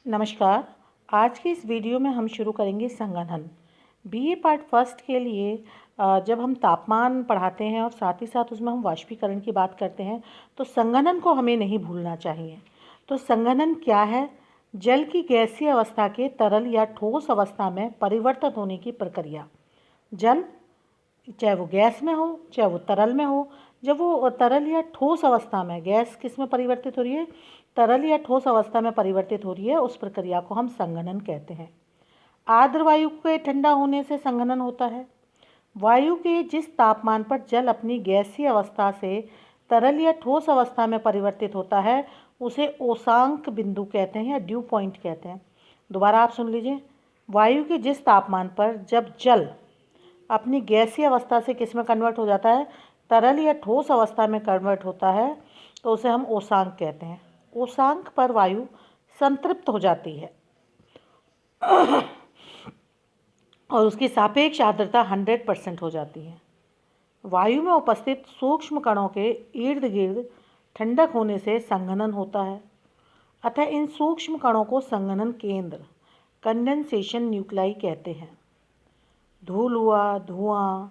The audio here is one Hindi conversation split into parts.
नमस्कार। आज की इस वीडियो में हम शुरू करेंगे संघनन। बीए पार्ट फर्स्ट के लिए जब हम तापमान पढ़ाते हैं और साथ ही साथ उसमें हम वाष्पीकरण की बात करते हैं तो संघनन को हमें नहीं भूलना चाहिए। तो संघनन क्या है? जल की गैसीय अवस्था के तरल या ठोस अवस्था में परिवर्तन होने की प्रक्रिया। जल चाहे वो गैस में हो चाहे वो तरल में हो, जब वो तरल या ठोस अवस्था में, गैस किस में परिवर्तित हो रही है? तरल या ठोस अवस्था में परिवर्तित हो रही है, उस प्रक्रिया को हम संघनन कहते हैं। आर्द्र वायु के ठंडा होने से संघनन होता है। वायु के जिस तापमान पर जल अपनी गैसीय अवस्था से तरल या ठोस अवस्था में परिवर्तित होता है उसे ओसांक बिंदु कहते हैं या ड्यू पॉइंट कहते हैं। दोबारा आप सुन लीजिए। वायु के जिस तापमान पर जब जल अपनी गैसीय अवस्था से किस में कन्वर्ट हो जाता है? तरल या ठोस अवस्था में कन्वर्ट होता है, तो उसे हम ओसांक कहते हैं। ओसांक पर वायु संतृप्त हो जाती है और उसकी सापेक्ष आर्द्रता 100% हो जाती है। वायु में उपस्थित सूक्ष्म कणों के इर्द गिर्द ठंडक होने से संघनन होता है। अतः इन सूक्ष्म कणों को संघनन केंद्र, कंडेंसेशन न्यूक्लाई कहते हैं। धूल हुआ, धुआं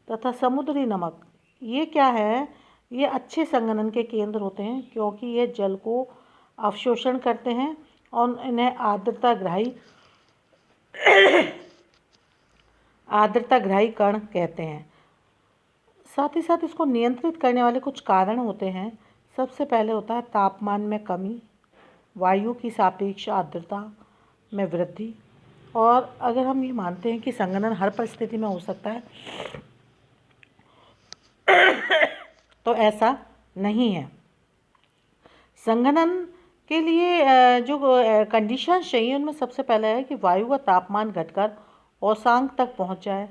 तथा समुद्री नमक, ये क्या है? ये अच्छे संघनन के केंद्र होते हैं क्योंकि ये जल को अवशोषण करते हैं और इन्हें आर्द्रताग्राही कण कहते हैं। साथ ही साथ इसको नियंत्रित करने वाले कुछ कारण होते हैं। सबसे पहले होता है तापमान में कमी, वायु की सापेक्ष आर्द्रता में वृद्धि। और अगर हम ये मानते हैं कि संघनन हर परिस्थिति में हो सकता है तो ऐसा नहीं है। संघनन के लिए जो कंडीशंस चाहिए उनमें सबसे पहले है कि वायु का तापमान घटकर औसांक तक पहुंच जाए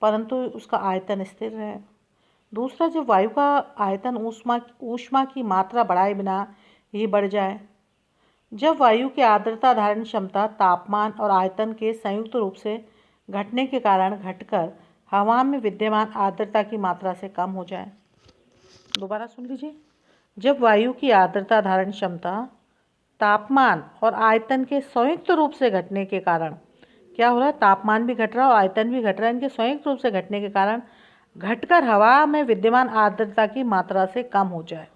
परंतु उसका आयतन स्थिर रहे। दूसरा, जब वायु का आयतन ऊष्मा की मात्रा बढ़ाए बिना ही बढ़ जाए। जब वायु की आर्द्रता धारण क्षमता तापमान और आयतन के संयुक्त रूप से घटने के कारण घटकर हवा में विद्यमान आर्द्रता की मात्रा से कम हो जाए। दोबारा सुन लीजिए। जब वायु की आर्द्रता धारण क्षमता तापमान और आयतन के संयुक्त रूप से घटने के कारण क्या हो रहा है? तापमान भी घट रहा है और आयतन भी घट रहा है। इनके संयुक्त रूप से घटने के कारण घटकर हवा में विद्यमान आर्द्रता की मात्रा से कम हो जाए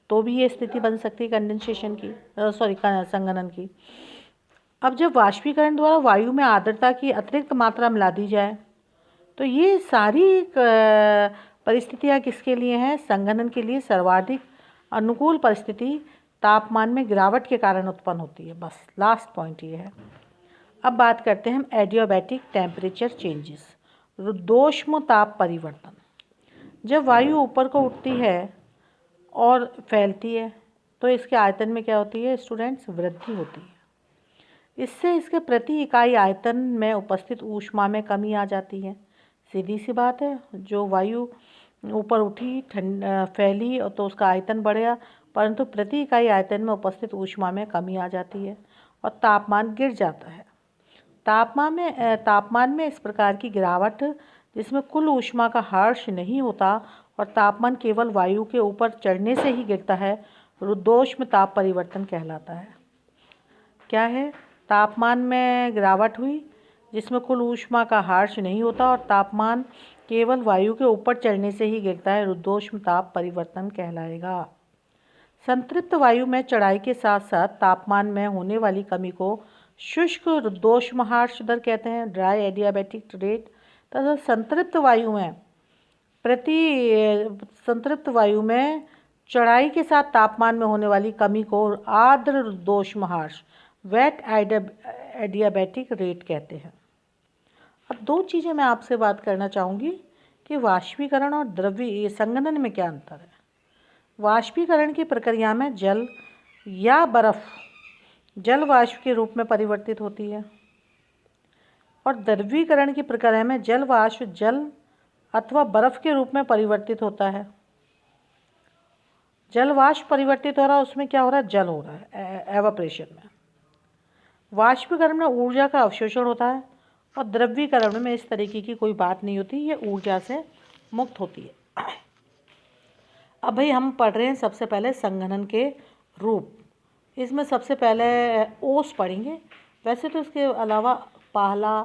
तो भी ये स्थिति बन सकती है कंडेंसेशन की, संघनन की। अब जब वाष्पीकरण द्वारा वायु में आर्द्रता की अतिरिक्त मात्रा मिला दी जाए तो ये सारी परिस्थितियाँ किसके लिए हैं? संघनन के लिए सर्वाधिक अनुकूल परिस्थिति तापमान में गिरावट के कारण उत्पन्न होती है। बस लास्ट पॉइंट ये है। अब बात करते हैं हम एडियाबैटिक टेम्परेचर चेंजेस, रुद्धोष्म ताप परिवर्तन। जब वायु ऊपर को उठती है और फैलती है तो इसके आयतन में क्या होती है स्टूडेंट्स? वृद्धि होती है। इससे इसके प्रति इकाई आयतन में उपस्थित ऊष्मा में कमी आ जाती है। सीधी सी बात है, जो वायु ऊपर उठी फैली और तो उसका आयतन बढ़ा परंतु प्रति इकाई आयतन में उपस्थित ऊष्मा में कमी आ जाती है और तापमान गिर जाता है। तापमान में इस प्रकार की गिरावट जिसमें कुल ऊष्मा का हर्ष नहीं होता और तापमान केवल वायु के ऊपर चढ़ने से ही गिरता है, रुद्धोष्म ताप परिवर्तन कहलाता है। क्या है? तापमान में गिरावट हुई जिसमें कुल ऊष्मा का हर्ष नहीं होता और तापमान केवल वायु के ऊपर चढ़ने से ही गिरता है, रुद्धोष्म ताप परिवर्तन कहलाएगा। संतृप्त वायु में चढ़ाई के साथ साथ तापमान में होने वाली कमी को शुष्क रुद्धोष्म हर्ष दर कहते हैं, ड्राई एडियाबैटिक रेट। तथा संतृप्त वायु में चढ़ाई के साथ तापमान में होने वाली कमी को आर्द्र रुद्धोष्म हर्ष, वेट एडियाबैटिक रेट कहते हैं। अब दो चीज़ें मैं आपसे बात करना चाहूँगी कि वाष्पीकरण और द्रव्य संघनन में क्या अंतर है। वाष्पीकरण की प्रक्रिया में जल या बर्फ जल वाष्प के रूप में परिवर्तित होती है और द्रवीकरण की प्रक्रिया में जल वाष्प जल अथवा बर्फ के रूप में परिवर्तित होता है। जल वाष्प परिवर्तित हो रहा है, उसमें क्या हो रहा है? जल हो रहा है एवापोरेशन में। वाष्पीकरण में ऊर्जा का अवशोषण होता है और द्रवीकरण में इस तरीके की कोई बात नहीं होती, ये ऊर्जा से मुक्त होती है। अब भाई हम पढ़ रहे हैं सबसे पहले संघनन के रूप। इसमें सबसे पहले ओस पढ़ेंगे। वैसे तो इसके अलावा पाला,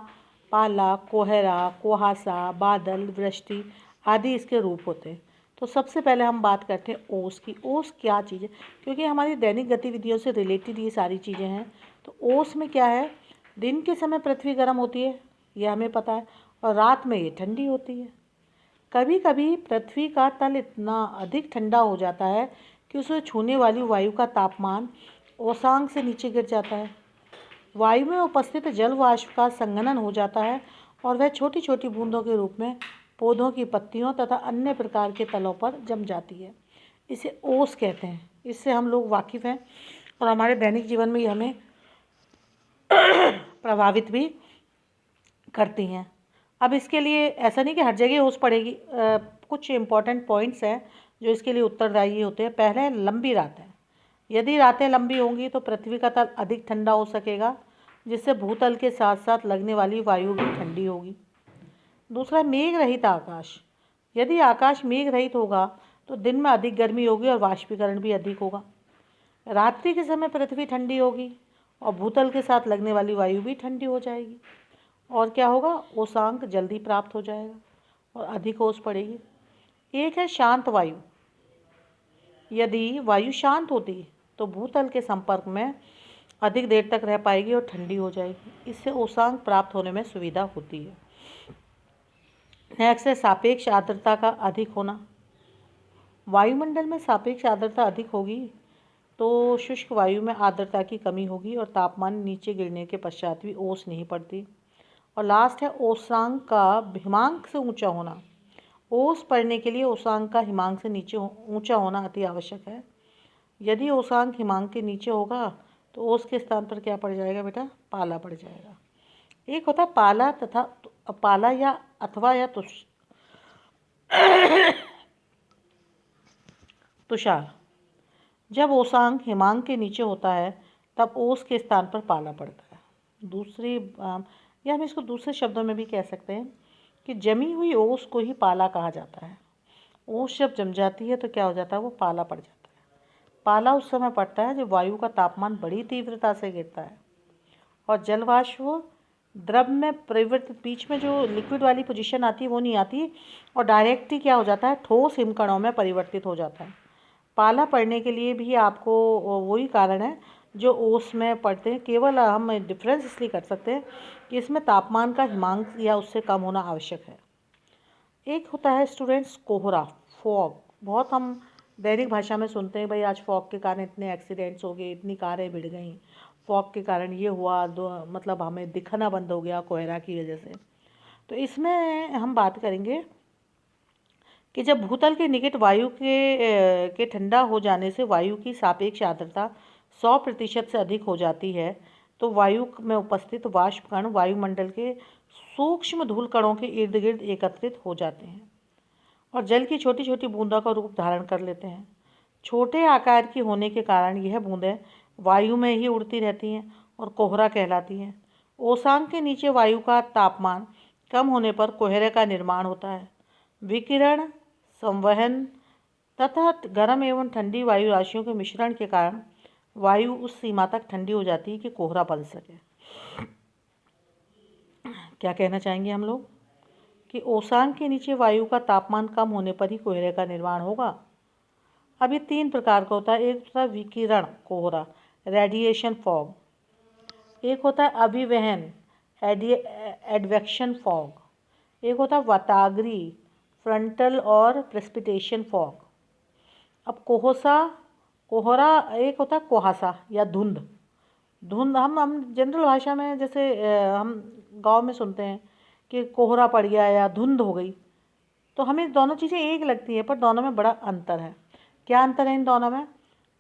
पाला, कोहरा, कुहासा, बादल, वृष्टि आदि इसके रूप होते हैं। तो सबसे पहले हम बात करते हैं ओस की। ओस क्या चीज़ है, क्योंकि हमारी दैनिक गतिविधियों से रिलेटेड ये सारी चीज़ें हैं। तो ओस में क्या है, दिन के समय पृथ्वी गर्म होती है, ये हमें पता है, और रात में ये ठंडी होती है। कभी कभी पृथ्वी का तल इतना अधिक ठंडा हो जाता है कि उसे छूने वाली वायु का तापमान ओसांग से नीचे गिर जाता है। वायु में उपस्थित जल वाष्प का संघनन हो जाता है और वह छोटी छोटी बूंदों के रूप में पौधों की पत्तियों तथा अन्य प्रकार के तलों पर जम जाती है। इसे ओस कहते हैं। इससे हम लोग वाकिफ़ हैं और हमारे दैनिक जीवन में ये हमें प्रभावित भी करती हैं। अब इसके लिए ऐसा नहीं कि हर जगह ओस पड़ेगी, कुछ इम्पॉर्टेंट पॉइंट्स हैं जो इसके लिए उत्तरदायी होते हैं। पहले है लंबी रातें। यदि रातें लंबी होंगी तो पृथ्वी का तल अधिक ठंडा हो सकेगा, जिससे भूतल के साथ साथ लगने वाली वायु भी ठंडी होगी। दूसरा, मेघ रहित आकाश। यदि आकाश मेघ रहित होगा तो दिन में अधिक गर्मी होगी और वाष्पीकरण भी अधिक होगा। रात्रि के समय पृथ्वी ठंडी होगी और भूतल के साथ लगने वाली वायु भी ठंडी हो जाएगी। और क्या होगा, ओसांक जल्दी प्राप्त हो जाएगा और अधिक ओस पड़ेगी। एक है शांत वायु। यदि वायु शांत होती तो भूतल के संपर्क में अधिक देर तक रह पाएगी और ठंडी हो जाएगी। इससे ओसांक प्राप्त होने में सुविधा होती है। नेक्स्ट है सापेक्ष आर्द्रता का अधिक होना। वायुमंडल में सापेक्ष आर्द्रता अधिक होगी तो शुष्क वायु में आर्द्रता की कमी होगी और तापमान नीचे गिरने के पश्चात भी ओस नहीं पड़ती। और लास्ट है ओसांक का हिमांक से ऊंचा होना। ओस पड़ने के लिए ओसांक का हिमांक से नीचे ऊंचा होना अति आवश्यक है। यदि ओसांक हिमांक के नीचे होगा तो ओस के स्थान पर क्या पड़ जाएगा बेटा, पाला पड़ जाएगा। एक होता है पाला तथा पाला या अथवा या तुषार। जब ओसांक हिमांक के नीचे होता है तब ओस के स्थान पर पाला पड़ता है। दूसरी या हम इसको दूसरे शब्दों में भी कह सकते हैं कि जमी हुई ओस को ही पाला कहा जाता है। ओस जब जम जाती है तो क्या हो जाता है, वो पाला पड़ जाता है। पाला उस समय पड़ता है जब वायु का तापमान बड़ी तीव्रता से गिरता है और जलवाष्प द्रव में परिवर्तित, बीच में जो लिक्विड वाली पोजीशन आती है वो नहीं आती और डायरेक्ट ही क्या हो जाता है, ठोस हिमकणों में परिवर्तित हो जाता है। पाला पड़ने के लिए भी आपको वही कारण है जो ओस में पड़ते हैं। केवल हम डिफरेंस इसलिए कर सकते हैं कि इसमें तापमान का हिमांक या उससे कम होना आवश्यक है। एक होता है स्टूडेंट्स कोहरा, फॉग। बहुत हम दैनिक भाषा में सुनते हैं, भाई आज फॉग के कारण इतने एक्सीडेंट्स हो गए, इतनी कारें भिड़ गई, फॉग के कारण ये हुआ, मतलब हमें दिखना बंद हो गया कोहरा की वजह से। तो इसमें हम बात करेंगे कि जब भूतल के निकट वायु के ठंडा हो जाने से वायु की सापेक्ष आर्द्रता 100% से अधिक हो जाती है तो वायु में उपस्थित वाष्प कण वायुमंडल के सूक्ष्म धूल कणों के इर्द गिर्द एकत्रित हो जाते हैं और जल की छोटी छोटी बूंदों का रूप धारण कर लेते हैं। छोटे आकार की होने के कारण यह बूंदें वायु में ही उड़ती रहती हैं और कोहरा कहलाती हैं। ओसांक के नीचे वायु का तापमान कम होने पर कोहरे का निर्माण होता है। विकिरण, संवहन तथा गर्म एवं ठंडी वायु राशियों के मिश्रण के कारण वायु उस सीमा तक ठंडी हो जाती है कि कोहरा बन सके। क्या कहना चाहेंगे हम लोग कि ओसांक के नीचे वायु का तापमान कम होने पर ही कोहरे का निर्माण होगा। अब ये 3 प्रकार का होता है। एक होता है विकिरण कोहरा, रेडिएशन फॉग। एक होता है अभिवहन, एडवेक्शन फॉग। एक होता है वाताग्री, फ्रंटल और प्रेसिपिटेशन फॉग। अब कोहरा एक होता है कुहासा या धुंध। हम जनरल भाषा में जैसे हम गांव में सुनते हैं कि कोहरा पड़ गया या धुंध हो गई, तो हमें दोनों चीज़ें एक लगती है पर दोनों में बड़ा अंतर है। क्या अंतर है इन दोनों में?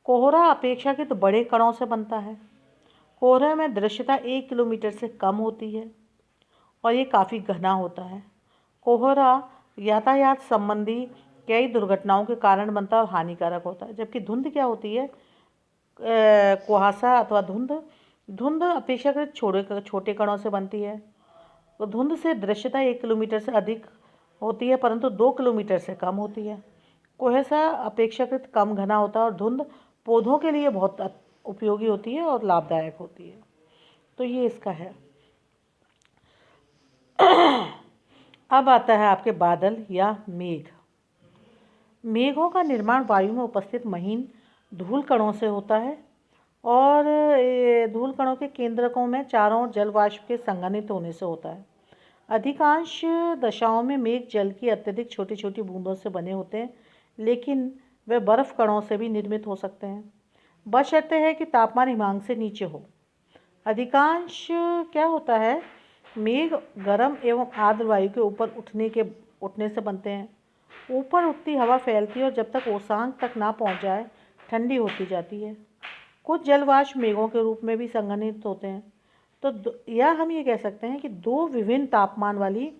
कोहरा अपेक्षाकृत बड़े कणों से बनता है। कोहरे में दृश्यता 1 किलोमीटर से कम होती है और ये काफ़ी घना होता है। कोहरा यातायात संबंधी कई दुर्घटनाओं के कारण बनता है और हानिकारक होता है। जबकि धुंध क्या होती है, कुहासा अथवा धुंध अपेक्षाकृत छोटे कणों से बनती है। तो धुंध से दृश्यता 1 किलोमीटर से अधिक होती है परंतु 2 किलोमीटर से कम होती है। कुहासा अपेक्षाकृत कम घना होता है और धुंध पौधों के लिए बहुत उपयोगी होती है और लाभदायक होती है। तो ये इसका है। अब आता है आपके बादल या मेघ। मेघों का निर्माण वायु में उपस्थित महीन धूल कणों से होता है और धूल कणों के केंद्रकों में चारों ओर जल वाष्प के संघनित होने से होता है। अधिकांश दशाओं में मेघ जल की अत्यधिक छोटी छोटी बूंदों से बने होते हैं, लेकिन वे बर्फ कणों से भी निर्मित हो सकते हैं, बशर्ते है कि तापमान हिमांक से नीचे हो। अधिकांश क्या होता है, मेघ गर्म एवं आर्द्र वायु के ऊपर उठने से बनते हैं। ऊपर उठती हवा फैलती है और जब तक ओसांग तक ना पहुंच जाए ठंडी होती जाती है। कुछ जलवाष्प मेघों के रूप में भी संघनित होते हैं। तो या हम ये कह सकते हैं कि दो विभिन्न तापमान वाली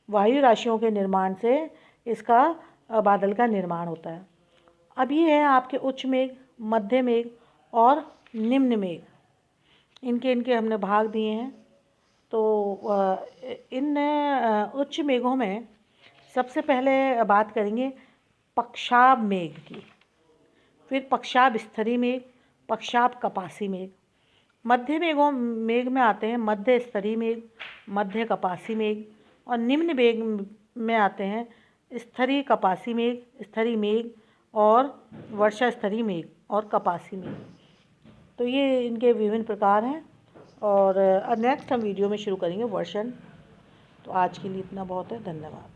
वायु राशियों के निर्माण से इसका बादल का निर्माण होता है। अब ये है आपके उच्च मेघ, मध्य मेघ और निम्न मेघ। इनके हमने भाग दिए हैं। तो इन उच्च मेघों में सबसे पहले बात करेंगे पक्षाभ मेघ की, फिर पक्षाभ स्तरीय मेघ, पक्षाभ कपासी मेघ। मध्य मेघ में आते हैं मध्य स्तरीय मेघ, मध्य कपासी मेघ, और निम्न मेघ में आते हैं स्तरीय कपासी मेघ, स्तरीय मेघ और वर्षा स्तरीय मेघ और कपासी मेघ। तो ये इनके विभिन्न प्रकार हैं और नेक्स्ट हम वीडियो में शुरू करेंगे वर्षण। तो आज के लिए इतना बहुत है। धन्यवाद।